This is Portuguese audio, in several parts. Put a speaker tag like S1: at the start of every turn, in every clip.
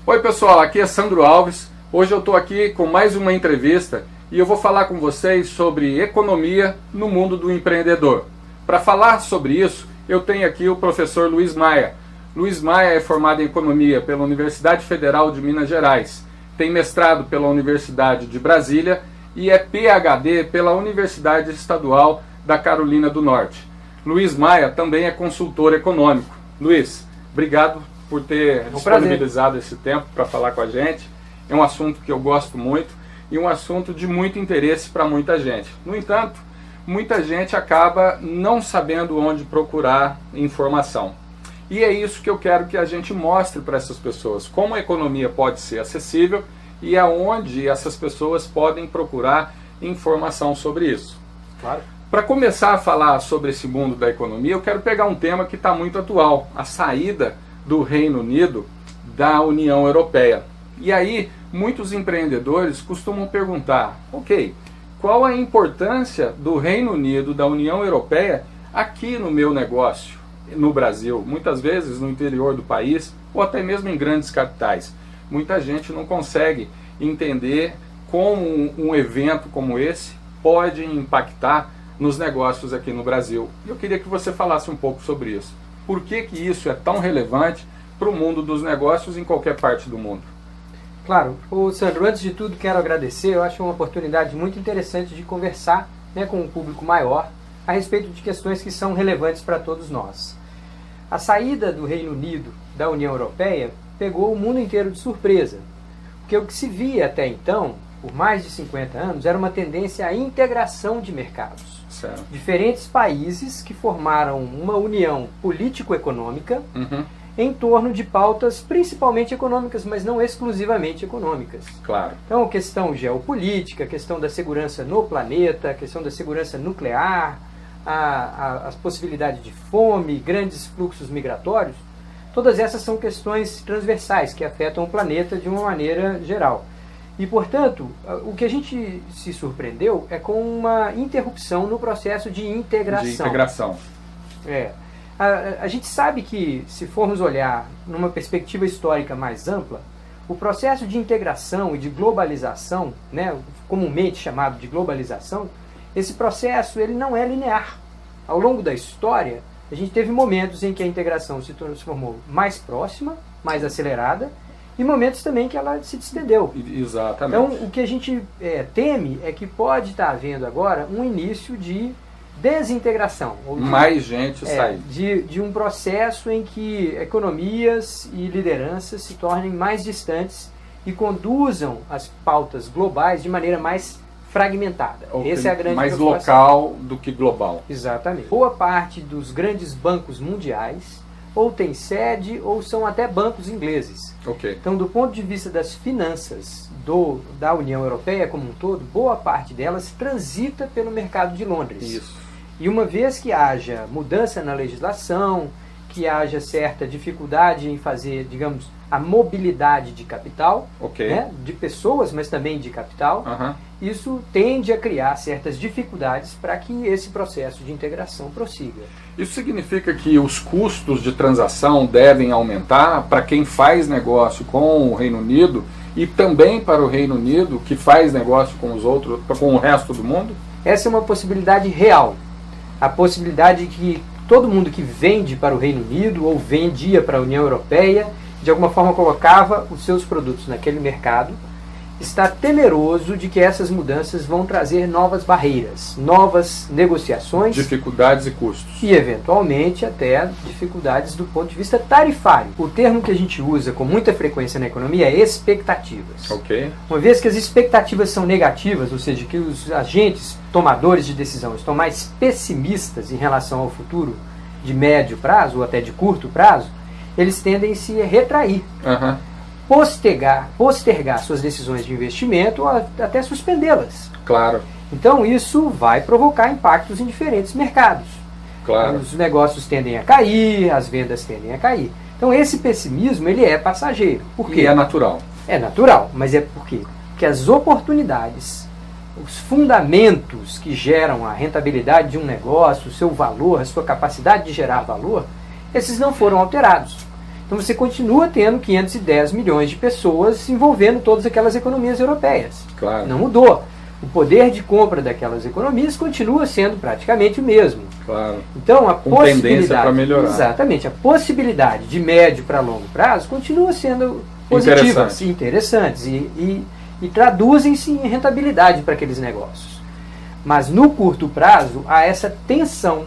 S1: Oi pessoal, aqui é Sandro Alves. Hoje eu estou aqui com mais uma entrevista e eu vou falar com vocês sobre economia no mundo do empreendedor. Para falar sobre isso, eu tenho aqui o professor Luiz Maia. Luiz Maia é formado em economia pela Universidade Federal de Minas Gerais, tem mestrado pela Universidade de Brasília e é PhD pela Universidade Estadual da Carolina do Norte. Luiz Maia também é consultor econômico. Luiz, obrigado por ter disponibilizado esse tempo para falar com a gente. É um assunto que eu gosto muito e um assunto de muito interesse para muita gente. No entanto, muita gente acaba não sabendo onde procurar informação. E é isso que eu quero que a gente mostre para essas pessoas, como a economia pode ser acessível e aonde essas pessoas podem procurar informação sobre isso.
S2: Claro.
S1: Para começar a falar sobre esse mundo da economia, eu quero pegar um tema que está muito atual, a saída do Reino Unido da União Europeia. E aí, muitos empreendedores costumam perguntar, ok, qual a importância do Reino Unido, da União Europeia, aqui no meu negócio, no Brasil? Muitas vezes no interior do país, ou até mesmo em grandes capitais. Muita gente não consegue entender como um evento como esse pode impactar nos negócios aqui no Brasil. E eu queria que você falasse um pouco sobre isso. Por que que isso é tão relevante para o mundo dos negócios em qualquer parte do mundo?
S2: Claro. Sandro, antes de tudo quero agradecer. Eu acho uma oportunidade muito interessante de conversar, com um público maior a respeito de questões que são relevantes para todos nós. A saída do Reino Unido da União Europeia pegou o mundo inteiro de surpresa, porque o que se via até então, por mais de 50 anos, era uma tendência à integração de mercados.
S1: Certo.
S2: Diferentes países que formaram uma união político-econômica em torno de pautas principalmente econômicas, mas não exclusivamente econômicas.
S1: Claro.
S2: Então, a questão geopolítica, a questão da segurança no planeta, a questão da segurança nuclear, as possibilidades de fome, grandes fluxos migratórios, todas essas são questões transversais que afetam o planeta de uma maneira geral. E, portanto, o que a gente se surpreendeu é com uma interrupção no processo de integração. A gente sabe que, se formos olhar numa perspectiva histórica mais ampla, o processo de integração e de globalização, comumente chamado de globalização, esse processo ele não é linear. Ao longo da história, a gente teve momentos em que a integração se transformou mais próxima, mais acelerada, e momentos também que ela se distendeu.
S1: Exatamente.
S2: Então, o que a gente teme é que pode estar havendo agora um início de desintegração. Ou
S1: mais gente sair.
S2: De um processo em que economias e lideranças se tornem mais distantes e conduzam as pautas globais de maneira mais fragmentada. Essa é a grande
S1: mais
S2: preocupação.
S1: Local do que global.
S2: Exatamente. Boa parte dos grandes bancos mundiais ou tem sede ou são até bancos ingleses.
S1: Okay.
S2: Então, do ponto de vista das finanças da União Europeia como um todo, boa parte delas transita pelo mercado de Londres.
S1: Isso.
S2: E uma vez que haja mudança na legislação, que haja certa dificuldade em fazer, digamos, a mobilidade de capital, de pessoas, mas também de capital, isso tende a criar certas dificuldades para que esse processo de integração prossiga.
S1: Isso significa que os custos de transação devem aumentar para quem faz negócio com o Reino Unido e também para o Reino Unido que faz negócio com os outros, com o resto do mundo?
S2: Essa é uma possibilidade real. A possibilidade de que todo mundo que vende para o Reino Unido ou vendia para a União Europeia, de alguma forma colocava os seus produtos naquele mercado, está temeroso de que essas mudanças vão trazer novas barreiras, novas negociações,
S1: dificuldades e custos.
S2: E, eventualmente, até dificuldades do ponto de vista tarifário. O termo que a gente usa com muita frequência na economia é expectativas.
S1: Okay.
S2: Uma vez que as expectativas são negativas, ou seja, que os agentes tomadores de decisão estão mais pessimistas em relação ao futuro de médio prazo ou até de curto prazo, eles tendem a se retrair. Postergar suas decisões de investimento ou até suspendê-las.
S1: Claro.
S2: Então isso vai provocar impactos em diferentes mercados.
S1: Claro.
S2: Os negócios tendem a cair, as vendas tendem a cair. Então esse pessimismo ele é passageiro. Por quê?
S1: E é natural.
S2: É natural, mas é por quê? Porque as oportunidades, os fundamentos que geram a rentabilidade de um negócio, o seu valor, a sua capacidade de gerar valor, esses não foram alterados. Então você continua tendo 510 milhões de pessoas envolvendo todas aquelas economias europeias.
S1: Claro.
S2: Não mudou. O poder de compra daquelas economias continua sendo praticamente o mesmo.
S1: Claro.
S2: Então a possibilidade,
S1: tendência para melhorar.
S2: Exatamente, a possibilidade de médio para longo prazo continua sendo positivas, interessantes e traduzem-se em rentabilidade para aqueles negócios. Mas no curto prazo há essa tensão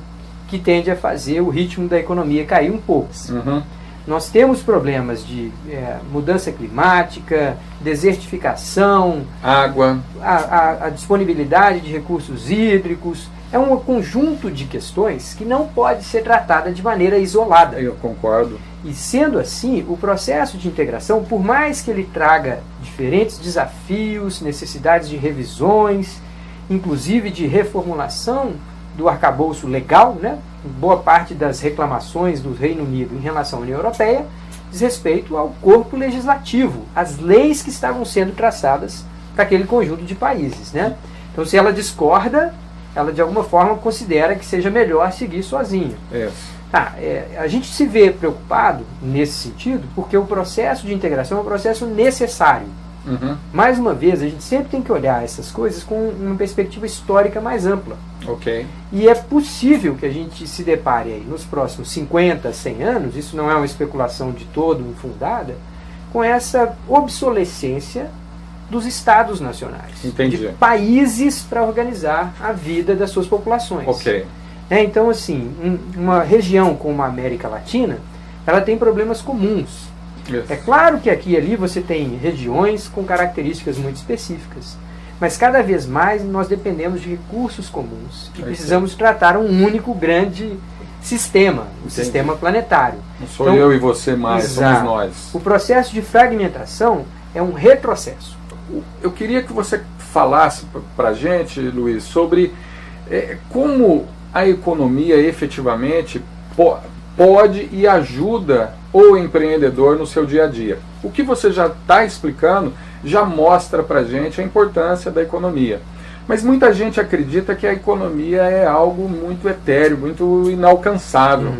S2: que tende a fazer o ritmo da economia cair um pouco.
S1: Uhum.
S2: Nós temos problemas de mudança climática, desertificação,
S1: água,
S2: a disponibilidade de recursos hídricos. É um conjunto de questões que não pode ser tratada de maneira isolada.
S1: Eu concordo.
S2: E sendo assim, o processo de integração, por mais que ele traga diferentes desafios, necessidades de revisões, inclusive de reformulação do arcabouço legal, né? Boa parte das reclamações do Reino Unido em relação à União Europeia diz respeito ao corpo legislativo, às leis que estavam sendo traçadas para aquele conjunto de países, né? Então, se ela discorda, ela de alguma forma considera que seja melhor seguir sozinha. A gente se vê preocupado nesse sentido porque o processo de integração é um processo necessário.
S1: Uhum.
S2: Mais uma vez, a gente sempre tem que olhar essas coisas com uma perspectiva histórica mais ampla.
S1: Ok.
S2: E é possível que a gente se depare aí nos próximos 50, 100 anos, isso não é uma especulação de todo infundada, com essa obsolescência dos estados nacionais.
S1: Entendi.
S2: De países para organizar a vida das suas populações.
S1: Ok.
S2: Então, assim, uma região como a América Latina, ela tem problemas comuns.
S1: Yes.
S2: É claro que aqui e ali você tem regiões com características muito específicas, mas cada vez mais nós dependemos de recursos comuns e precisamos tratar um único grande sistema, o sistema planetário.
S1: Não sou eu e você mais, somos nós.
S2: O processo de fragmentação é um retrocesso.
S1: Eu queria que você falasse para a gente, Luiz, sobre como a economia efetivamente pode e ajuda o empreendedor no seu dia a dia. O que você já está explicando já mostra para a gente a importância da economia. Mas muita gente acredita que a economia é algo muito etéreo, muito inalcançável.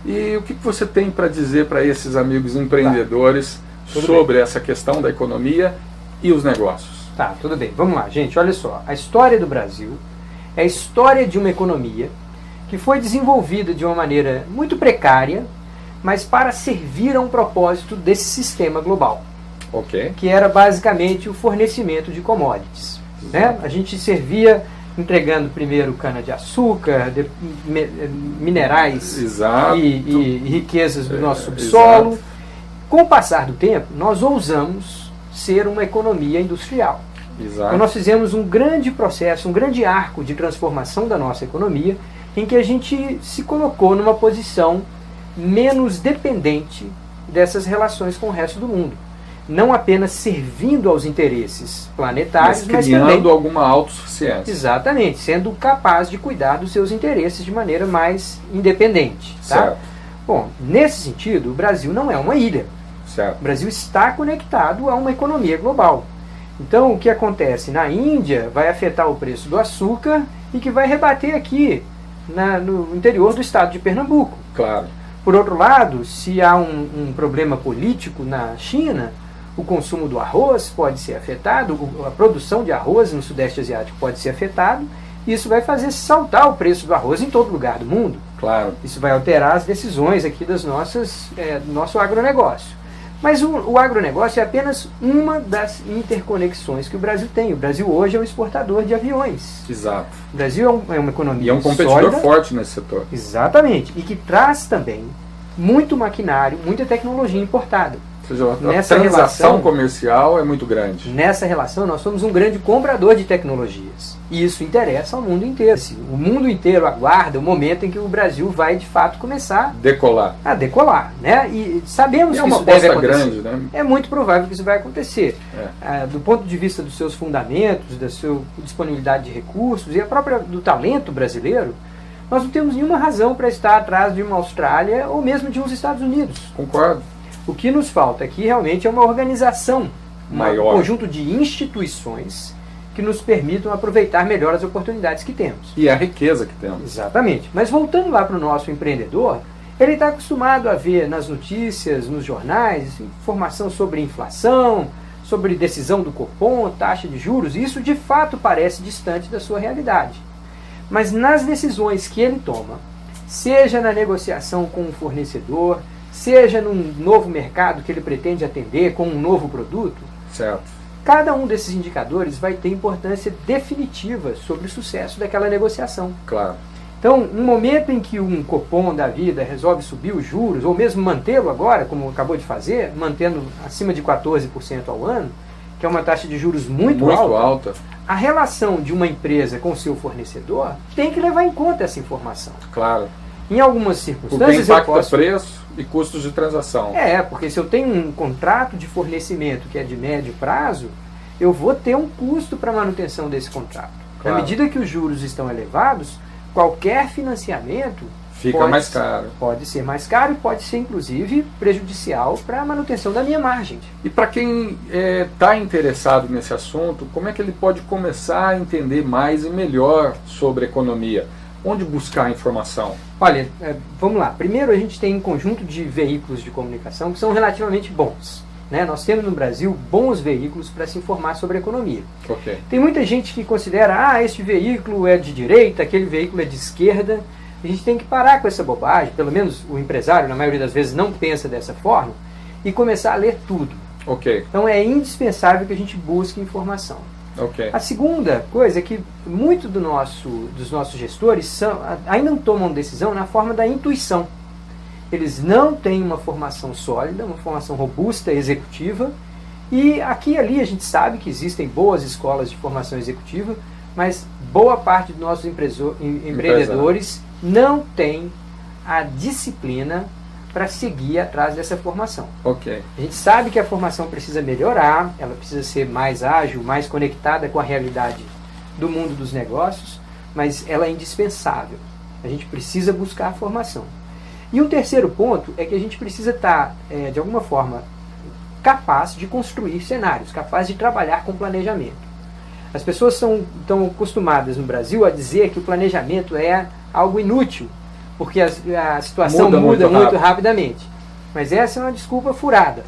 S1: E o que você tem para dizer para esses amigos empreendedores sobre essa questão da economia e os negócios?
S2: Tá, tudo bem. Vamos lá, gente. Olha só. A história do Brasil é a história de uma economia que foi desenvolvida de uma maneira muito precária, mas para servir a um propósito desse sistema global.
S1: Ok.
S2: Que era basicamente o fornecimento de commodities. Né? A gente servia entregando primeiro cana-de-açúcar, minerais e riquezas do nosso subsolo. Exato. Com o passar do tempo, nós ousamos ser uma economia industrial.
S1: Exato.
S2: Então nós fizemos um grande processo, um grande arco de transformação da nossa economia, em que a gente se colocou numa posição menos dependente dessas relações com o resto do mundo. Não apenas servindo aos interesses planetários, mas
S1: criando
S2: também
S1: alguma autossuficiência.
S2: Exatamente, sendo capaz de cuidar dos seus interesses de maneira mais independente. Tá?
S1: Certo.
S2: Bom, nesse sentido, o Brasil não é uma ilha.
S1: Certo.
S2: O Brasil está conectado a uma economia global. Então, o que acontece na Índia vai afetar o preço do açúcar e que vai rebater aqui no interior do estado de Pernambuco.
S1: Claro.
S2: Por outro lado, se há um problema político na China, o consumo do arroz pode ser afetado, a produção de arroz no Sudeste Asiático pode ser afetado, e isso vai fazer saltar o preço do arroz em todo lugar do mundo.
S1: Claro.
S2: Isso vai alterar as decisões aqui do nosso agronegócio. Mas o agronegócio é apenas uma das interconexões que o Brasil tem. O Brasil hoje é um exportador de aviões.
S1: Exato.
S2: O Brasil é uma economia
S1: e é um competidor
S2: sólida,
S1: forte nesse setor.
S2: Exatamente. E que traz também muito maquinário, muita tecnologia importada.
S1: Ou seja, a transação comercial é muito grande.
S2: Nessa relação, nós somos um grande comprador de tecnologias. E isso interessa ao mundo inteiro. O mundo inteiro aguarda o momento em que o Brasil vai, de fato, começar a decolar. Né? E sabemos que isso deve acontecer.
S1: Grande, né?
S2: É muito provável que isso vai acontecer. Do ponto de vista dos seus fundamentos, da sua disponibilidade de recursos e do talento brasileiro, nós não temos nenhuma razão para estar atrás de uma Austrália ou mesmo de uns Estados Unidos.
S1: Concordo.
S2: O que nos falta aqui realmente é uma organização,
S1: maior,
S2: um conjunto de instituições que nos permitam aproveitar melhor as oportunidades que temos.
S1: E a riqueza que temos.
S2: Exatamente. Mas voltando lá para o nosso empreendedor, Ele está acostumado a ver nas notícias, nos jornais, informação sobre inflação, sobre decisão do Copom, taxa de juros. Isso de fato parece distante da sua realidade. Mas nas decisões que ele toma, seja na negociação com um fornecedor, seja num novo mercado que ele pretende atender com um novo produto,
S1: certo,
S2: cada um desses indicadores vai ter importância definitiva sobre o sucesso daquela negociação.
S1: Claro.
S2: Então, no momento em que um Copom da vida resolve subir os juros, ou mesmo mantê-lo agora, como acabou de fazer, mantendo acima de 14% ao ano, que é uma taxa de juros muito alta, a relação de uma empresa com o seu fornecedor tem que levar em conta essa informação.
S1: Claro.
S2: Em algumas circunstâncias
S1: impacta eu posso... preço e custos de transação.
S2: Porque se eu tenho um contrato de fornecimento que é de médio prazo, eu vou ter um custo para a manutenção desse contrato. Claro. Na medida que os juros estão elevados, qualquer financiamento
S1: fica mais caro.
S2: Pode ser mais caro e pode ser, inclusive, prejudicial para a manutenção da minha margem.
S1: E para quem está interessado nesse assunto, como é que ele pode começar a entender mais e melhor sobre economia? Onde buscar informação?
S2: Olha, vamos lá. Primeiro, a gente tem um conjunto de veículos de comunicação que são relativamente bons. Né? Nós temos no Brasil bons veículos para se informar sobre economia.
S1: Okay.
S2: Tem muita gente que considera, este veículo é de direita, aquele veículo é de esquerda. A gente tem que parar com essa bobagem, pelo menos o empresário, na maioria das vezes, não pensa dessa forma, e começar a ler tudo.
S1: Okay.
S2: Então é indispensável que a gente busque informação.
S1: Okay.
S2: A segunda coisa é que muito dos nossos gestores ainda não tomam decisão na forma da intuição. Eles não têm uma formação sólida, uma formação robusta, executiva, e aqui e ali a gente sabe que existem boas escolas de formação executiva, mas boa parte dos nossos empreendedores não tem a disciplina para seguir atrás dessa formação.
S1: Okay.
S2: A gente sabe que a formação precisa melhorar, ela precisa ser mais ágil, mais conectada com a realidade do mundo dos negócios, mas ela é indispensável. A gente precisa buscar a formação. E um terceiro ponto é que a gente precisa estar, de alguma forma, capaz de construir cenários, capaz de trabalhar com planejamento. As pessoas estão acostumadas no Brasil a dizer que o planejamento é algo inútil, porque a situação muda muito rapidamente. Mas essa é uma desculpa furada.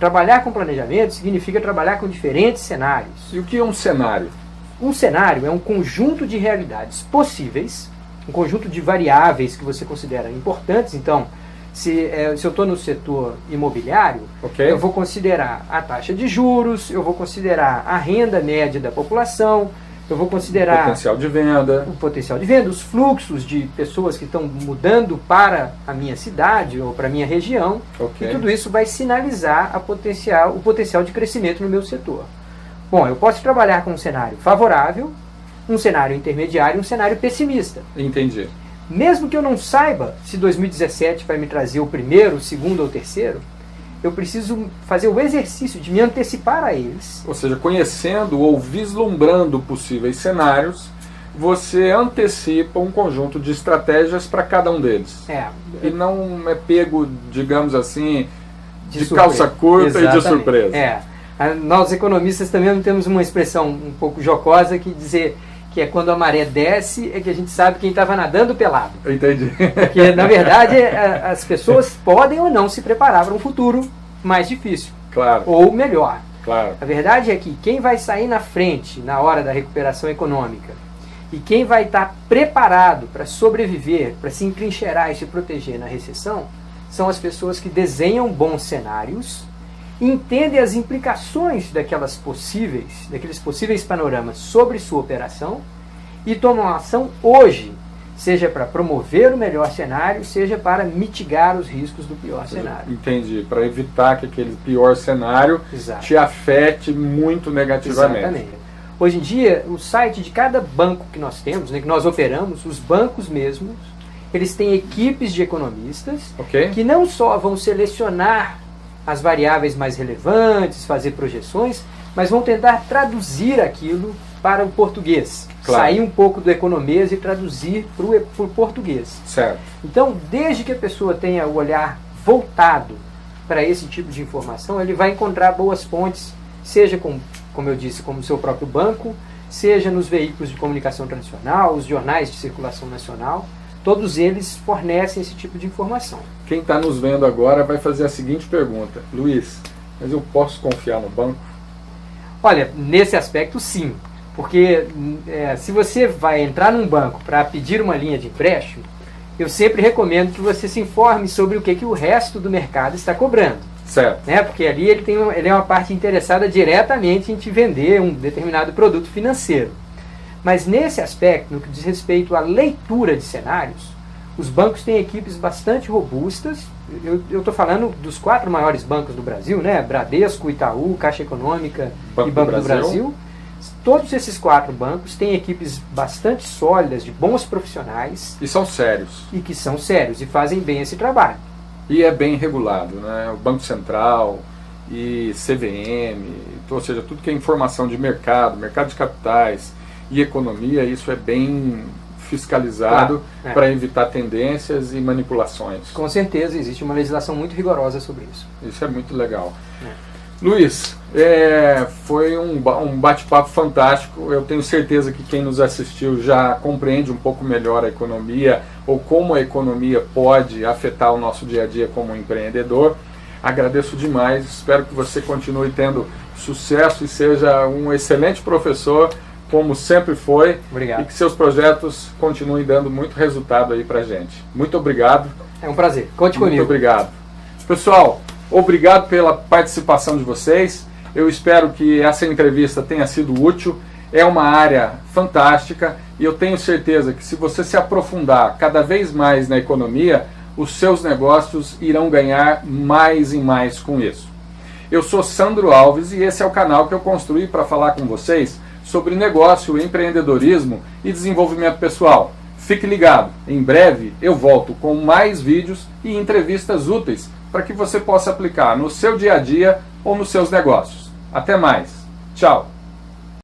S2: Trabalhar com planejamento significa trabalhar com diferentes cenários.
S1: E o que é um cenário?
S2: Um cenário é um conjunto de realidades possíveis, um conjunto de variáveis que você considera importantes. Então, se eu estou no setor imobiliário, eu vou considerar a taxa de juros, eu vou considerar a renda média da população, eu vou considerar
S1: o potencial de venda,
S2: os fluxos de pessoas que estão mudando para a minha cidade ou para a minha região, e tudo isso vai sinalizar o potencial de crescimento no meu setor. Bom, eu posso trabalhar com um cenário favorável, um cenário intermediário e um cenário pessimista.
S1: Entendi.
S2: Mesmo que eu não saiba se 2017 vai me trazer o primeiro, o segundo ou o terceiro, eu preciso fazer o exercício de me antecipar a eles.
S1: Ou seja, conhecendo ou vislumbrando possíveis cenários, você antecipa um conjunto de estratégias para cada um deles. E não é pego, digamos assim, de calça curta. Exatamente. E de surpresa.
S2: Nós economistas também temos uma expressão um pouco jocosa que dizer que é quando a maré desce, é que a gente sabe quem estava nadando pelado.
S1: Entendi.
S2: Porque, na verdade, as pessoas podem ou não se preparar para um futuro mais difícil.
S1: Claro.
S2: Ou melhor.
S1: Claro.
S2: A verdade é que quem vai sair na frente na hora da recuperação econômica e quem vai estar preparado para sobreviver, para se entrincheirar e se proteger na recessão, são as pessoas que desenham bons cenários, entendem as implicações daqueles possíveis panoramas sobre sua operação e tomam ação hoje, seja para promover o melhor cenário, seja para mitigar os riscos do pior cenário.
S1: Entendi, para evitar que aquele pior cenário te afete muito negativamente.
S2: Exatamente. Hoje em dia, o site de cada banco que nós temos, que nós operamos, os bancos mesmos, eles têm equipes de economistas que não só vão selecionar as variáveis mais relevantes, fazer projeções, mas vão tentar traduzir aquilo para o português. Sair um pouco do economês e traduzir para o português.
S1: Certo.
S2: Então, desde que a pessoa tenha o olhar voltado para esse tipo de informação, ele vai encontrar boas fontes, seja, como eu disse, como o seu próprio banco, seja nos veículos de comunicação tradicional, os jornais de circulação nacional, todos eles fornecem esse tipo de informação.
S1: Quem está nos vendo agora vai fazer a seguinte pergunta: Luiz, mas eu posso confiar no banco?
S2: Olha, nesse aspecto sim, porque se você vai entrar num banco para pedir uma linha de empréstimo, eu sempre recomendo que você se informe sobre o que o resto do mercado está cobrando.
S1: Certo.
S2: Né? Porque ali ele é uma parte interessada diretamente em te vender um determinado produto financeiro. Mas nesse aspecto, no que diz respeito à leitura de cenários, os bancos têm equipes bastante robustas. Eu estou falando dos 4 maiores bancos do Brasil, né? Bradesco, Itaú, Caixa Econômica e Banco do Brasil. Todos esses 4 bancos têm equipes bastante sólidas, de bons profissionais.
S1: E são sérios.
S2: E que são sérios e fazem bem esse trabalho.
S1: E é bem regulado, né? O Banco Central e CVM, ou seja, tudo que é informação de mercado de capitais e economia, isso é bem fiscalizado, claro, para evitar tendências e manipulações.
S2: Com certeza, existe uma legislação muito rigorosa sobre isso.
S1: Isso é muito legal. Luiz, foi um bate-papo fantástico. Eu tenho certeza que quem nos assistiu já compreende um pouco melhor a economia, ou como a economia pode afetar o nosso dia a dia como empreendedor. Agradeço demais, espero que você continue tendo sucesso e seja um excelente professor, como sempre foi.
S2: Obrigado.
S1: E que seus projetos continuem dando muito resultado aí pra gente. Muito obrigado.
S2: É um prazer. Conte comigo.
S1: Muito obrigado. Pessoal, obrigado pela participação de vocês. Eu espero que essa entrevista tenha sido útil. É uma área fantástica e eu tenho certeza que se você se aprofundar cada vez mais na economia, os seus negócios irão ganhar mais e mais com isso. Eu sou Sandro Alves e esse é o canal que eu construí para falar com vocês sobre negócio, empreendedorismo e desenvolvimento pessoal. Fique ligado, em breve eu volto com mais vídeos e entrevistas úteis para que você possa aplicar no seu dia a dia ou nos seus negócios. Até mais. Tchau.